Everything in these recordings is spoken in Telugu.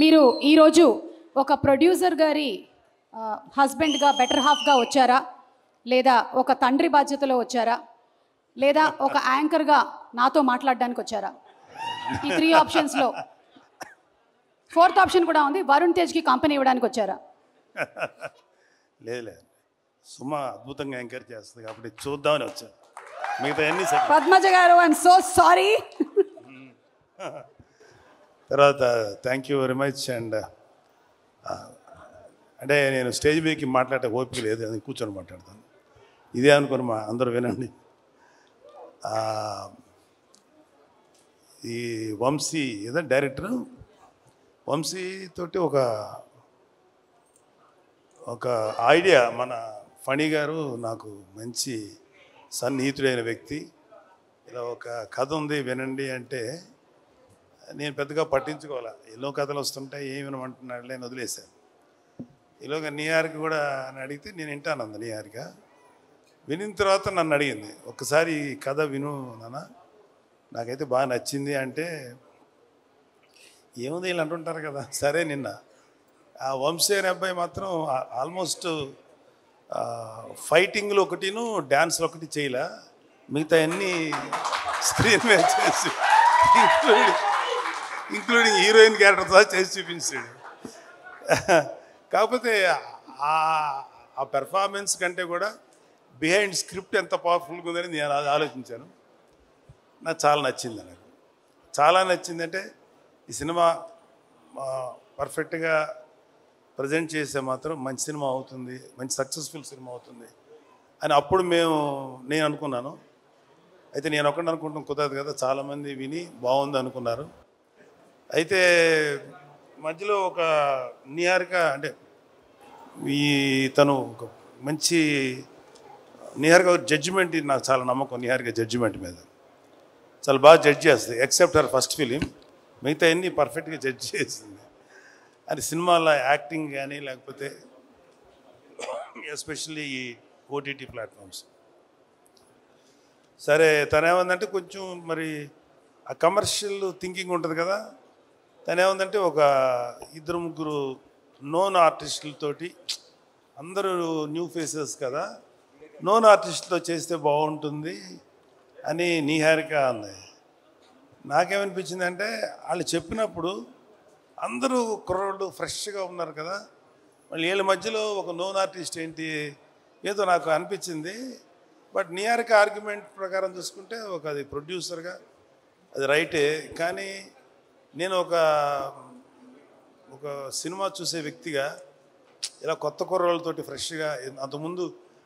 మీరు ఈరోజు ఒక ప్రొడ్యూసర్ గారి హస్బెండ్గా బెటర్ హాఫ్గా వచ్చారా, లేదా ఒక తండ్రి బాధ్యతలో వచ్చారా, లేదా ఒక యాంకర్గా నాతో మాట్లాడడానికి వచ్చారా? ఈ 3 ఆప్షన్స్లో 4th ఆప్షన్ కూడా ఉంది, వరుణ్ తేజ్కి కంపెనీ ఇవ్వడానికి వచ్చారా? లేదు సుమ అద్భుతంగా ఎంకరేజ్ చేస్తుంది కాబట్టి చూద్దామని వచ్చాను. మిగతా అన్ని పద్మజ గారు, ఐఎమ్ సో సారీ. తర్వాత thank you very much. And అంటే నేను స్టేజ్ మీదకి మాట్లాడే ఓపిక లేదు, అది కూర్చొని మాట్లాడతాను. ఇదే అనుకుని అందరూ వినండి. ఈ వంశీ ఏదో డైరెక్టర్ వంశీ తోటి ఒక ఐడియా, మన ఫణి గారు నాకు మంచి సన్నిహితుడైన వ్యక్తి, ఇలా ఒక కథ ఉంది వినండి అంటే నేను పెద్దగా పట్టించుకోవాలా, ఎన్నో కథలు వస్తుంటాయి ఏమి వినమంటున్నాడు నేను వదిలేశాను. ఈలోగా న్యూయార్క్ కూడా అని అడిగితే నేను వింటాను అంది. న్యూయార్క్ వినిన తర్వాత నన్ను అడిగింది, ఒక్కసారి ఈ కథ విను నాన్న, నాకైతే బాగా నచ్చింది అంటే, ఏముంది వీళ్ళు అంటుంటారు కదా. సరే నిన్న ఆ వంశీ అనే అబ్బాయి మాత్రం ఆల్మోస్ట్ ఫైటింగ్లు ఒకటిను డ్యాన్స్లు ఒకటి చేయలే, మిగతా అన్నీ స్క్రీన్ మీద చేసి ఇంక్లూడింగ్ హీరోయిన్ క్యారెక్టర్తో చేసి చూపించాడు. కాకపోతే ఆ పెర్ఫార్మెన్స్ కంటే కూడా బిహైండ్ స్క్రిప్ట్ ఎంత పవర్ఫుల్గా ఉందని నేను అది ఆలోచించాను. నాకు చాలా నచ్చింది. నాకు చాలా నచ్చిందంటే ఈ సినిమా పర్ఫెక్ట్గా ప్రజెంట్ చేస్తే మాత్రం మంచి సినిమా అవుతుంది, మంచి సక్సెస్ఫుల్ సినిమా అవుతుంది అని అప్పుడు నేను అనుకున్నాను. అయితే నేను ఒకటి అనుకుంటాం కుదరదు కదా, చాలామంది విని బాగుంది అనుకున్నారు. అయితే మధ్యలో ఒక నిహారిక అంటే తను ఒక మంచి నిహారిక జడ్జిమెంట్, నాకు చాలా నమ్మకం నిహారిక జడ్జిమెంట్ మీద, చాలా బాగా జడ్జ్ చేస్తుంది. ఎక్సెప్ట్ హర్ ఫస్ట్ ఫిలిం, మిగతా అన్నీ పర్ఫెక్ట్గా జడ్జ్ చేసింది. అది సినిమాలో యాక్టింగ్ కానీ లేకపోతే ఎస్పెషల్లీ ఈ ఓటీటీ ప్లాట్ఫామ్స్. సరే తనేమందంటే కొంచెం మరి ఆ కమర్షియల్ థింకింగ్ ఉంటుంది కదా, తనేమందంటే ఒక 2-3 నోన్ ఆర్టిస్టులతోటి, అందరూ న్యూ ఫేసెస్ కదా, నోన్ ఆర్టిస్టులతో చేస్తే బాగుంటుంది అని నిహారిక అంది. నాకేమనిపించింది అంటే, వాళ్ళు చెప్పినప్పుడు అందరూ కుర్రోళ్ళు ఫ్రెష్గా ఉన్నారు కదా, మళ్ళీ వీళ్ళ మధ్యలో ఒక నోన్ ఆర్టిస్ట్ ఏంటి, ఏదో నాకు అనిపించింది. బట్ నిహారిక ఆర్గ్యుమెంట్ ప్రకారం చూసుకుంటే అది ప్రొడ్యూసర్గా అది రైటే, కానీ నేను ఒక సినిమా చూసే వ్యక్తిగా ఇలా కొత్త కుర్రోళ్ళతోటి ఫ్రెష్గా, అంతకుముందు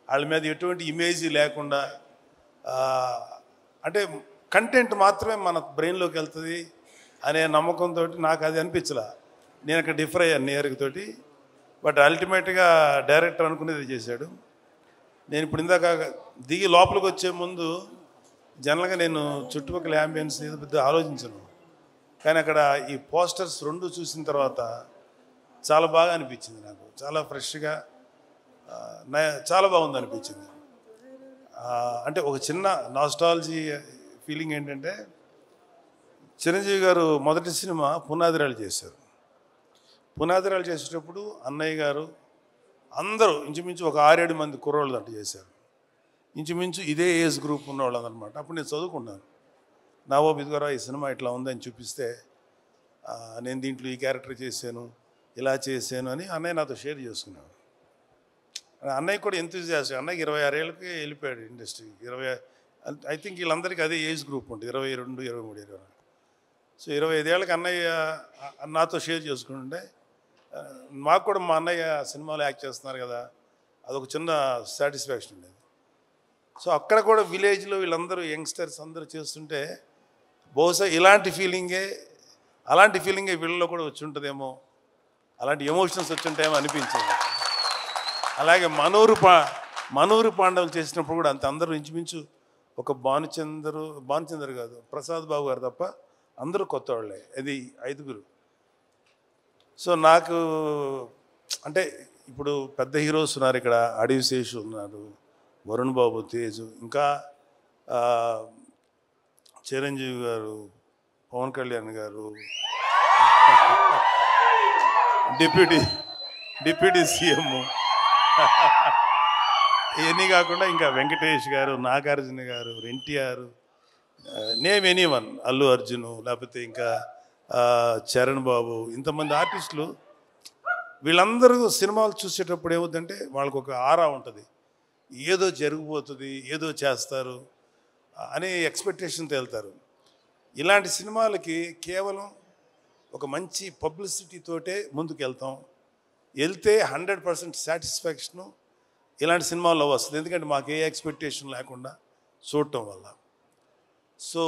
వాళ్ళ మీద ఎటువంటి ఇమేజ్ లేకుండా, అంటే కంటెంట్ మాత్రమే మన బ్రెయిన్లోకి వెళ్తుంది అనే నమ్మకంతో నాకు అది అనిపించలే. నేను అక్కడ డిఫర్ అయ్యాను నిహారికతోటి. బట్ అల్టిమేట్గా డైరెక్టర్ అనుకునేది చేశాడు. నేను ఇప్పుడు ఇందాక దిగి లోపలికి వచ్చే ముందు జనరల్గా నేను చుట్టుపక్కల యాంబియన్స్ ఏదో పెద్ద ఆలోచించను, కానీ అక్కడ ఈ పోస్టర్స్ 2 చూసిన తర్వాత చాలా బాగా అనిపించింది. నాకు చాలా ఫ్రెష్గా చాలా బాగుంది అనిపించింది. అంటే ఒక చిన్న నాస్టాలజీ ఫీలింగ్ ఏంటంటే, చిరంజీవి గారు మొదటి సినిమా పునాదిరాలు చేశారు. పునాదిరాలు చేసేటప్పుడు అన్నయ్య గారు అందరూ ఇంచుమించు ఒక 6-7 మంది కుర్రోళ్ళు అంటూ చేశారు. ఇంచుమించు ఇదే ఏజ్ గ్రూప్ ఉన్నవాళ్ళు అనమాట. అప్పుడు నేను చదువుకున్నాను. నావోబు ఇదిగోరా ఈ సినిమా ఇట్లా ఉందని చూపిస్తే, నేను దీంట్లో ఈ క్యారెక్టర్ చేశాను, ఇలా చేశాను అని అన్నయ్య నాతో షేర్ చేసుకున్నాను. అన్నయ్య కూడా ఎంతూజియాస్ట్. అన్నయ్యకి 26 ఏళ్ళకి వెళ్ళిపోయాడు ఇండస్ట్రీకి. ఐ థింక్ వీళ్ళందరికీ అదే ఏజ్ గ్రూప్ ఉంటుంది, 22, 23, 24. సో 25 ఏళ్ళకి అన్నయ్య నాతో షేర్ చేసుకుంటుంటే, మాకు కూడా మా అన్నయ్య సినిమాలో యాక్ట్ చేస్తున్నారు కదా, అదొక చిన్న సాటిస్ఫాక్షన్ ఉండేది. సో అక్కడ కూడా విలేజ్లో వీళ్ళందరూ యంగ్స్టర్స్ అందరూ చేస్తుంటే, బహుశా అలాంటి ఫీలింగే వీళ్ళలో కూడా వచ్చి ఉంటుందేమో, అలాంటి ఎమోషన్స్ వచ్చి ఉంటాయేమో అనిపించింది. అలాగే మనూరు పాండవులు చేసినప్పుడు కూడా అంత అందరూ ఇంచుమించు ఒక భానుచందర్ కాదు, ప్రసాద్ బాబు గారు తప్ప అందరూ కొత్త వాళ్ళే, అది 5గురు. సో నాకు అంటే ఇప్పుడు పెద్ద హీరోస్ ఉన్నారు ఇక్కడ, అడవి శేషు ఉన్నారు, వరుణ్ బాబు, తేజు, ఇంకా చిరంజీవి గారు, పవన్ కళ్యాణ్ గారు, డిప్యూటీ సీఎం ఇవన్నీ కాకుండా ఇంకా వెంకటేష్ గారు, నాగార్జున గారు, ఎన్టీఆర్, నేమ్ ఎనీవన్, అల్లు అర్జున్, లేకపోతే ఇంకా చరణ్ బాబు, ఇంతమంది ఆర్టిస్టులు వీళ్ళందరూ సినిమాలు చూసేటప్పుడు ఏమవుతుందంటే వాళ్ళకు ఒక ఆరా ఉంటుంది, ఏదో జరిగిపోతుంది, ఏదో చేస్తారు అనే ఎక్స్పెక్టేషన్తో వెళ్తారు. ఇలాంటి సినిమాలకి కేవలం ఒక మంచి పబ్లిసిటీతోటే ముందుకు వెళ్తే 100% సాటిస్ఫాక్షను ఇలాంటి సినిమాల్లో వస్తుంది. ఎందుకంటే మాకు ఏ ఎక్స్పెక్టేషన్ లేకుండా చూడటం వల్ల. సో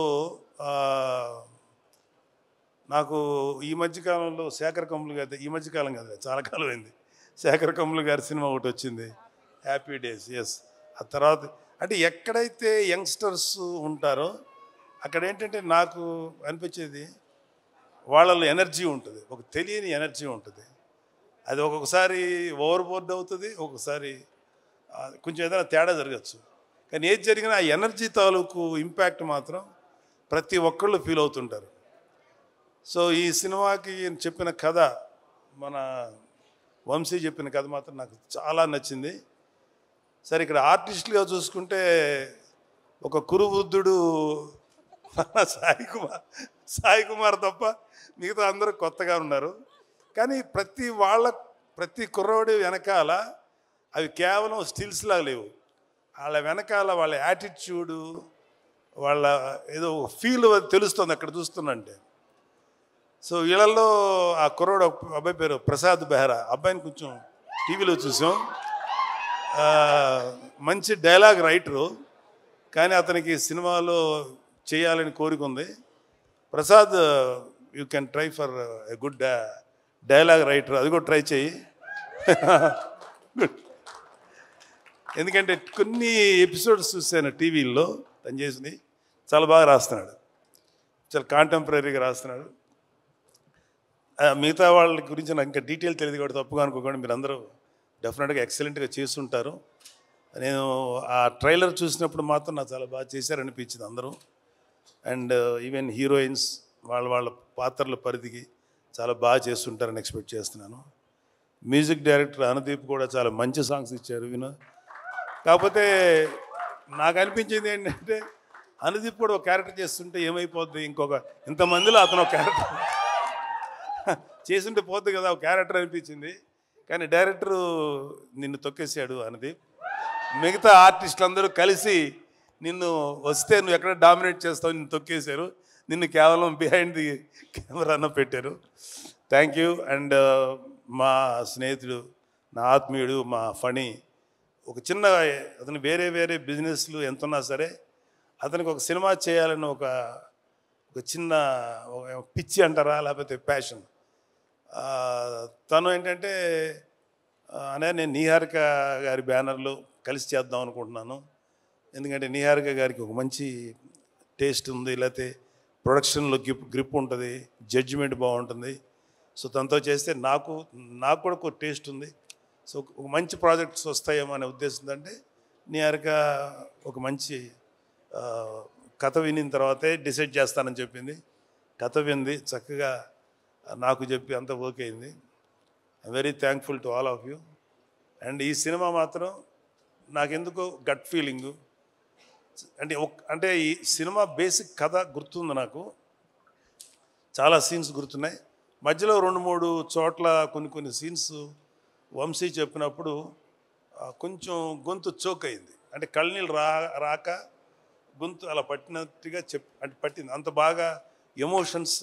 నాకు ఈ మధ్యకాలంలో శేఖర్ కమ్ములు గారి, ఈ మధ్యకాలం కాదు చాలా కాలం అయింది, శేఖర్ కమ్ములు గారి సినిమా ఒకటి వచ్చింది, హ్యాపీ డేస్. ఎస్, ఆ తర్వాత అంటే ఎక్కడైతే యంగ్స్టర్స్ ఉంటారో అక్కడ ఏంటంటే నాకు అనిపించేది వాళ్ళలో ఎనర్జీ ఉంటుంది, ఒక తెలియని ఎనర్జీ ఉంటుంది. అది ఒక్కొక్కసారి ఓవర్బోర్డ్ అవుతుంది, ఒక్కొక్కసారి కొంచెం ఏదైనా తేడా జరగచ్చు. కానీ ఏది జరిగినా ఆ ఎనర్జీ తాలూకు ఇంపాక్ట్ మాత్రం ప్రతి ఒక్కళ్ళు ఫీల్ అవుతుంటారు. సో ఈ సినిమాకి చెప్పిన కథ, మన వంశీ చెప్పిన కథ మాత్రం నాకు చాలా నచ్చింది. సరే, ఇక్కడ ఆర్టిస్టులుగా చూసుకుంటే ఒక కురువృద్ధుడు సాయి కుమార్ తప్ప మిగతా అందరూ కొత్తగా ఉన్నారు. కానీ ప్రతి కుర్రోడి వెనకాల అవి కేవలం స్టిల్స్లా లేవు, వాళ్ళ వెనకాల వాళ్ళ యాటిట్యూడు, వాళ్ళ ఏదో ఫీల్ తెలుస్తుంది అక్కడ చూస్తున్నంటే. సో వీళ్ళల్లో ఆ కుర్రోడు అబ్బాయి పేరు ప్రసాద్ బెహ్రా, అబ్బాయిని కొంచెం టీవీలో చూసాం. మంచి డైలాగ్ రైటరు, కానీ అతనికి సినిమాలో చేయాలని కోరిక ఉంది. Prasad, you can try for a good dialogue writer, అది కూడా ట్రై చేయి. ఎందుకంటే కొన్ని ఎపిసోడ్స్ చూసాను టీవీల్లో, తను చేసింది చాలా బాగా రాస్తున్నాడు, చాలా కాంటెంపరీగా రాస్తున్నాడు. మిగతా వాళ్ళ గురించి నాకు ఇంకా డీటెయిల్ తెలియదు కూడా తప్పుగా అనుకోకుండా మీరు అందరూ డెఫినెట్గా ఎక్సలెంట్గా చేస్తుంటారు. నేను ఆ ట్రైలర్ చూసినప్పుడు మాత్రం నాకు చాలా బాగా చేశారనిపించింది అందరూ. అండ్ ఈవెన్ హీరోయిన్స్ వాళ్ళ పాత్రల పరిధికి చాలా బాగా చేస్తుంటారని ఎక్స్పెక్ట్ చేస్తున్నాను. మ్యూజిక్ డైరెక్టర్ అనుదీప్ కూడా చాలా మంచి సాంగ్స్ ఇచ్చారు కాకపోతే నాకు అనిపించింది ఏంటంటే అనుదీప్ కూడా ఒక క్యారెక్టర్ చేస్తుంటే ఏమైపోద్ది, ఇంతమందిలో అతను ఒక క్యారెక్టర్ చేస్తుంటే పోద్ది కదా ఒక క్యారెక్టర్ అనిపించింది. కానీ డైరెక్టరు నిన్ను తొక్కేసాడు అనుదీప్. మిగతా ఆర్టిస్టులు అందరూ కలిసి నిన్ను వస్తే నువ్వు ఎక్కడ డామినేట్ చేస్తావు, నిన్ను తొక్కేశారు, నిన్ను కేవలం బిహైండ్ ది కెమెరాను పెట్టారు. Thank you. అండ్ మా స్నేహితుడు, నా ఆత్మీయుడు, మా ఫణి, ఒక చిన్న అతను వేరే బిజినెస్లు ఎంతున్నా సరే అతనికి ఒక సినిమా చేయాలని ఒక చిన్న పిచ్చి అంటారా, లేకపోతే ప్యాషన్. తను ఏంటంటే నేను నిహారిక గారి బ్యానర్లో కలిసి చేద్దాం అనుకుంటున్నాను. ఎందుకంటే నిహారిక గారికి ఒక మంచి టేస్ట్ ఉంది, లేకపోతే ప్రొడక్షన్లో గ్రిప్ ఉంటుంది, జడ్జిమెంట్ బాగుంటుంది. సో తనతో చేస్తే నాకు కూడా ఒక టేస్ట్ ఉంది. సో ఒక మంచి ప్రాజెక్ట్స్ వస్తాయేమో అనే ఉద్దేశంతో అంటే నిహారిక ఒక మంచి కథ వినిన తర్వాతే డిసైడ్ చేస్తానని చెప్పింది. కథ వింది, చక్కగా నాకు చెప్పి అంత ఓకే అయింది. I'm very thankful to all of you. And ఈ సినిమా మాత్రం నాకెందుకో గట్ ఫీలింగు, అంటే ఈ సినిమా బేసిక్ కథ గుర్తుంది, నాకు చాలా సీన్స్ గుర్తున్నాయి. మధ్యలో 2-3 చోట్ల కొన్ని సీన్స్ వంశీ చెప్పినప్పుడు కొంచెం గొంతు చోక్ అయింది, అంటే కళ్ళనీళ్ళు రాక గొంతు అలా పట్టినట్టుగా అంటే పట్టింది. అంత బాగా ఎమోషన్స్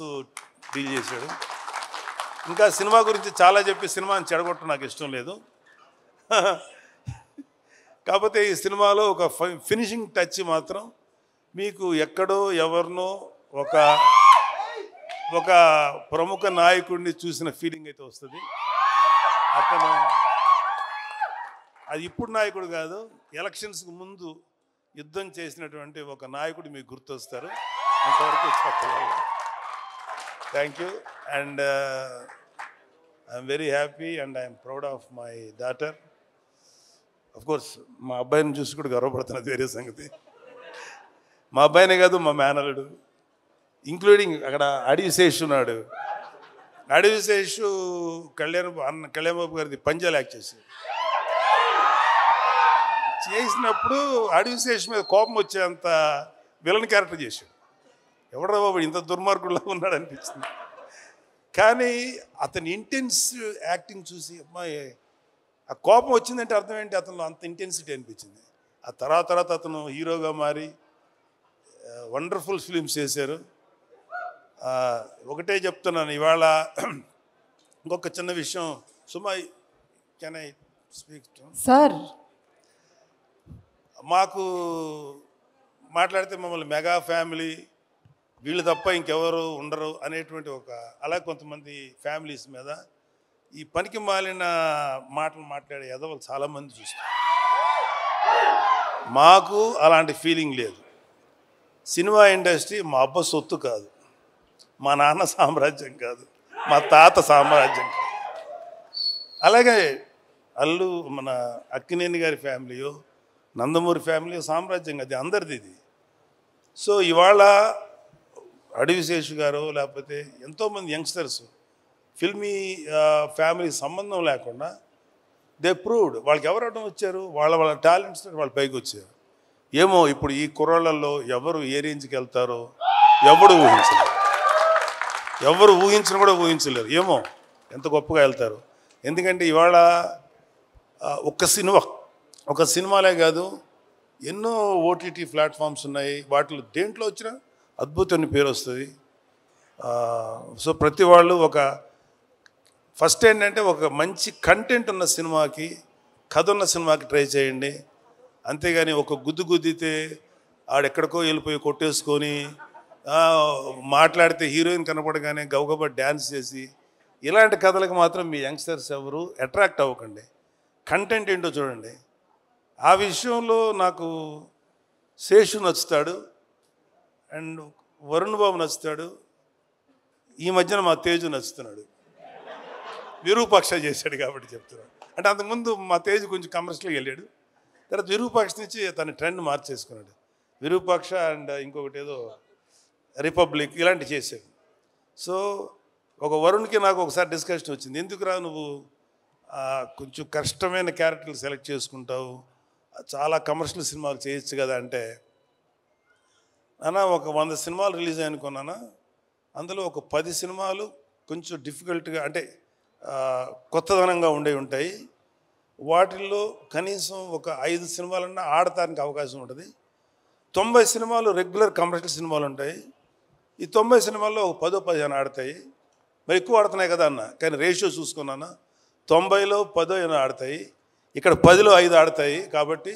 డీల్ చేశాడు. ఇంకా సినిమా గురించి చాలా చెప్పి సినిమాని చెడగొట్టడం నాకు ఇష్టం లేదు. కాకపోతే ఈ సినిమాలో ఒక ఫినిషింగ్ టచ్ మాత్రం మీకు ఎక్కడో ఎవరినో ఒక ప్రముఖ నాయకుడిని చూసిన ఫీలింగ్ అయితే వస్తుంది. అతను అది ఇప్పుడు నాయకుడు కాదు, ఎలక్షన్స్కి ముందు యుద్ధం చేసినటువంటి ఒక నాయకుడు మీకు గుర్తొస్తారు. అంతవరకు చెప్పలేదు. Thank you. And I'm very happy and I'm proud of my daughter. Course మా అబ్బాయిని చూసి కూడా గర్వపడుతున్నది వేరే సంగతి. మా అబ్బాయినే కాదు, మా మేనలుడు, ఇంక్లూడింగ్ అక్కడ అడిశేష్ ఉన్నాడు, నడివిశేషు కళ్యాణ్ బాబు గారిది పంజాలు యాక్ట్ చేసినప్పుడు అడివిశేష్ మీద కోపం వచ్చేంత విలన్ క్యారెక్టర్ చేశాడు. ఎవడరా బాబు ఇంత దుర్మార్గుల్లో ఉన్నాడు అనిపించింది. కానీ అతని ఇంటెన్స్ యాక్టింగ్ చూసి అమ్మాయి ఆ కోపం వచ్చిందంటే అర్థం ఏంటి, అతను అంత ఇంటెన్సిటీ అనిపించింది. ఆ తర్వాత అతను హీరోగా మారి వండర్ఫుల్ ఫిలిమ్స్ చేశారు. ఒకటే చెప్తున్నాను ఇవాళ ఇంకొక చిన్న విషయం. సుమా, కెన్ ఐ స్పీక్ సార్? మాకు మాట్లాడితే మమ్మల్ని మెగా ఫ్యామిలీ, వీళ్ళు తప్ప ఇంకెవరు ఉండరు అనేటువంటి అలా కొంతమంది ఫ్యామిలీస్ మీద ఈ పనికి మాలిన మాటలు మాట్లాడే ఎదవలు చాలామంది చూస్తారు. మాకు అలాంటి ఫీలింగ్ లేదు. సినిమా ఇండస్ట్రీ మా అబ్బ సొత్తు కాదు, మా నాన్న సామ్రాజ్యం కాదు, మా తాత సామ్రాజ్యం కాదు. అలాగే మన అక్కినేని గారి ఫ్యామిలీయో నందమూరి ఫ్యామిలీ సామ్రాజ్యం, అది అందరిది ఇది. సో ఇవాళ అడివిశేషు గారు లేకపోతే ఎంతోమంది యంగ్స్టర్స్ ఫిల్మీ ఫ్యామిలీ సంబంధం లేకుండా దే ప్రూవ్డ్. వాళ్ళకి ఎవరు అడ్డం వచ్చారు? వాళ్ళ టాలెంట్స్ వాళ్ళు పైకి వచ్చారు. ఏమో ఇప్పుడు ఈ కుర్రాళ్ళల్లో ఎవరు ఏ రేంజ్కి వెళ్తారో ఎవరు ఊహించను కూడా ఊహించలేరు. ఏమో ఎంత గొప్పగా వెళ్తారు. ఎందుకంటే ఇవాళ ఒక సినిమాలే కాదు, ఎన్నో ఓటీటీ ప్లాట్ఫామ్స్ ఉన్నాయి. వాటిలో దేంట్లో వచ్చినా అద్భుతమైన పేరు వస్తుంది. సో ప్రతి వాళ్ళు ఫస్ట్ ఏంటంటే ఒక మంచి కంటెంట్ ఉన్న సినిమాకి, కథ ఉన్న సినిమాకి ట్రై చేయండి. అంతేగాని ఒక గుద్దితే ఆడెక్కడికో వెళ్ళిపోయి కొట్టేసుకొని మాట్లాడితే హీరోయిన్ కనపడగానే గబగబా డ్యాన్స్ చేసి ఇలాంటి కథలకు మాత్రం మీ యంగ్స్టర్స్ ఎవరు అట్రాక్ట్ అవ్వకండి. కంటెంట్ ఏంటో చూడండి. ఆ విషయంలో నాకు శేషు నచ్చుతాడు అండ్ వరుణ్ బాబు నచ్చుతాడు. ఈ మధ్యన మా తేజు నచ్చుతున్నాడు. విరూపాక్ష చేశాడు కాబట్టి చెప్తున్నాడు. అంటే అంతకుముందు మా తేజు కొంచెం కమర్షియల్గా వెళ్ళాడు, తర్వాత విరూపాక్ష నుంచి తన ట్రెండ్ మార్చేసుకున్నాడు. విరూపాక్ష అండ్ ఇంకొకటి ఏదో రిపబ్లిక్ ఇలాంటివి చేశాడు. సో ఒక వరుణ్కి నాకు ఒకసారి డిస్కషన్ వచ్చింది, ఎందుకురా నువ్వు కొంచెం కష్టమైన క్యారెక్టర్లు సెలెక్ట్ చేసుకుంటావు, చాలా కమర్షియల్ సినిమాలు చేయొచ్చు కదా అంటే, నాన్న ఒక 100 సినిమాలు రిలీజ్ అనుకున్నానా, అందులో ఒక 10 సినిమాలు కొంచెం డిఫికల్ట్గా అంటే కొత్తదనంగా ఉంటాయి. వాటిల్లో కనీసం ఒక 5 సినిమాలన్నా ఆడటానికి అవకాశం ఉంటుంది. 90 సినిమాలు రెగ్యులర్ కమర్షియల్ సినిమాలు ఉంటాయి. ఈ 90 సినిమాల్లో ఒక 10-15 ఆడతాయి. మరి ఎక్కువ ఆడుతున్నాయి కదా అన్న, కానీ రేషియో చూసుకున్నానా 90లో 10 ఆడతాయి, ఇక్కడ 10లో 5 ఆడతాయి. కాబట్టి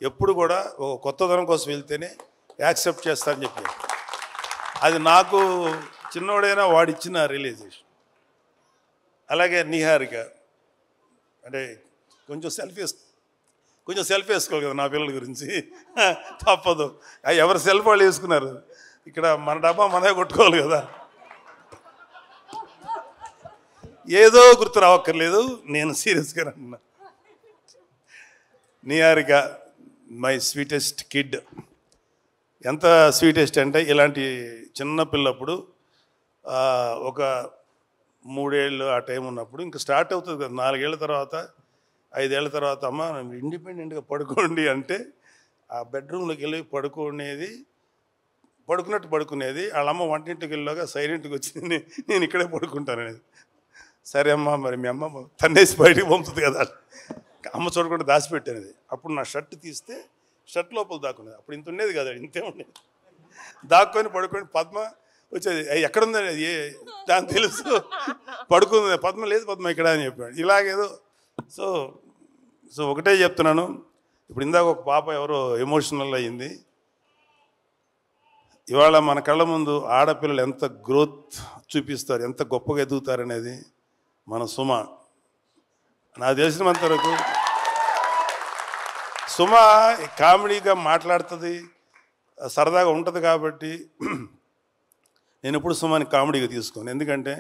ఎప్పుడు కూడా ఒక కొత్తదనం కోసం వెళ్తేనే యాక్సెప్ట్ చేస్తారని చెప్పారు. అది నాకు చిన్నోడైనా వాడిచ్చిన రియలైజేషన్. అలాగే నిహారిక అంటే కొంచెం సెల్ఫ్ వేసుకోవాలి కదా నా పిల్లల గురించి, తప్పదు. ఎవరు సెల్ఫ్ వాళ్ళు వేసుకున్నారు, ఇక్కడ మన డబ్బా మనమే కొట్టుకోవాలి కదా. ఏదో గుర్తు రావక్కర్లేదు, నేను సీరియస్గా అన్నా. Niharika my sweetest kid. ఎంత స్వీటెస్ట్ అంటే ఇలాంటి చిన్న పిల్లప్పుడు ఒక 3 ఏళ్ళు ఆ టైం ఉన్నప్పుడు ఇంకా స్టార్ట్ అవుతుంది కదా. 4 ఏళ్ళ తర్వాత 5 ఏళ్ళ తర్వాత అమ్మ ఇండిపెండెంట్గా పడుకోండి అంటే ఆ బెడ్రూమ్లోకి వెళ్ళి పడుకునేది. వాళ్ళమ్మ వంటింటికి వెళ్ళాక సైలెంట్గా వచ్చింది, నేను ఇక్కడే పడుకుంటాను అనేది. సరే అమ్మ, మరి మీ అమ్మ తన్నేసి బయటికి పంపుతుంది కదా, అమ్మ చూడకుండా దాచిపెట్టేది. అప్పుడు నా షర్ట్ తీస్తే షర్ట్ లోపల దాక్కునేది. అప్పుడు ఇంత ఉండేది కదా, ఇంతే ఉండేది. దాక్కొని పడుకొని పద్మ వచ్చేది, ఎక్కడుందని దానికి తెలుసు, పడుకుంది. పద్మ లేదు, పద్మ ఇక్కడ అని చెప్పాడు. ఇలాగేదో. సో ఒకటే చెప్తున్నాను, ఇప్పుడు ఇందాక ఒక పాప ఎవరో ఎమోషనల్ అయ్యింది. ఇవాళ మన కళ్ళ ముందు ఆడపిల్లలు ఎంత గ్రోత్ చూపిస్తారు, ఎంత గొప్పగా ఎదుగుతారు అనేది మన సుమ. నాకు తెలిసినంత వరకు సుమ కామెడీగా మాట్లాడుతుంది, సరదాగా ఉంటుంది. కాబట్టి నేను ఎప్పుడు సుమాని కామెడీగా తీసుకోను. ఎందుకంటే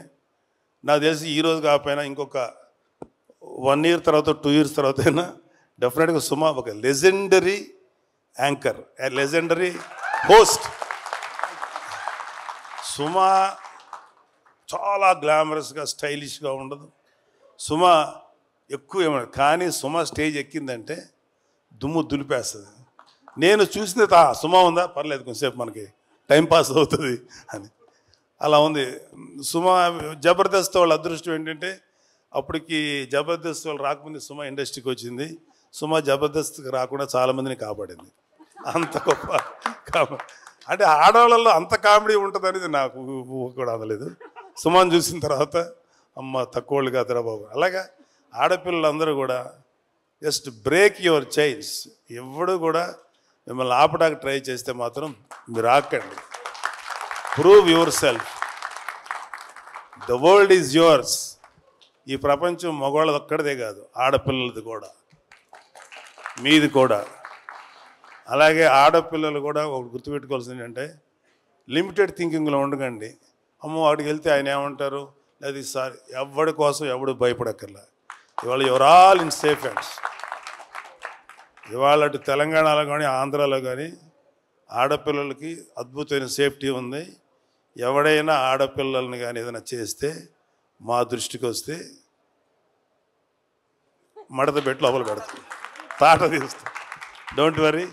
నాకు తెలిసి ఈరోజు కాకపోయినా ఇంకొక 1 year తర్వాత 2 years తర్వాత అయినా డెఫినెట్గా సుమ ఒక legendary anchor, legendary host. Suma చాలా గ్లామరస్గా స్టైలిష్గా ఉండదు. సుమ ఎక్కువ ఏమన్నా, కానీ సుమ స్టేజ్ ఎక్కిందంటే దుమ్ము దులిపేస్తుంది. నేను చూసింది సుమ ఉందా, పర్లేదు కొంచెంసేపు మనకి టైం పాస్ అవుతుంది అని. అలా ఉంది సుమ. జబర్దస్త్ వాళ్ళ అదృష్టం ఏంటంటే అప్పటికి జబర్దస్త్ వాళ్ళు రాకముందు సుమ ఇండస్ట్రీకి వచ్చింది. సుమ జబర్దస్త్కి రాకుండా చాలామందిని కాపాడింది. అంత గొప్ప అంటే ఆడవాళ్ళల్లో అంత కామెడీ ఉంటుంది అనేది నాకు కూడా అందలేదు. సుమను చూసిన తర్వాత అమ్మ తక్కువ వాళ్ళు కాదురా బాబు. అలాగా ఆడపిల్లలందరూ కూడా జస్ట్ బ్రేక్ యువర్ చైన్స్. ఎవడు కూడా మిమ్మల్ని ఆపడానికి ట్రై చేస్తే మాత్రం మీరు ఆకండి. Prove yourself. The world is yours. ఈ ప్రపంచం మగవాళ్ళది ఒక్కడిదే కాదు, ఆడపిల్లలది కూడా, మీది కూడా. అలాగే ఆడపిల్లలు కూడా ఒకటి గుర్తుపెట్టుకోవాల్సింది ఏంటంటే లిమిటెడ్ థింకింగ్లో ఉండకండి. అమ్మో వాడికి వెళ్తే ఆయన ఏమంటారు, లేదా సార్ ఎవడి కోసం ఎవడు భయపడక్కర్లా. ఇవాళ your all in safe hands. ఇవాళ అటు తెలంగాణలో కానీ ఆంధ్రాలో కానీ ఆడపిల్లలకి అద్భుతమైన సేఫ్టీ ఉంది. ఎవడైనా ఆడపిల్లల్ని కానీ ఏదైనా చేస్తే మా దృష్టికి వస్తే మడత పెట్టి లోపల పెడతాం, తాట తీస్తాం. Don't worry.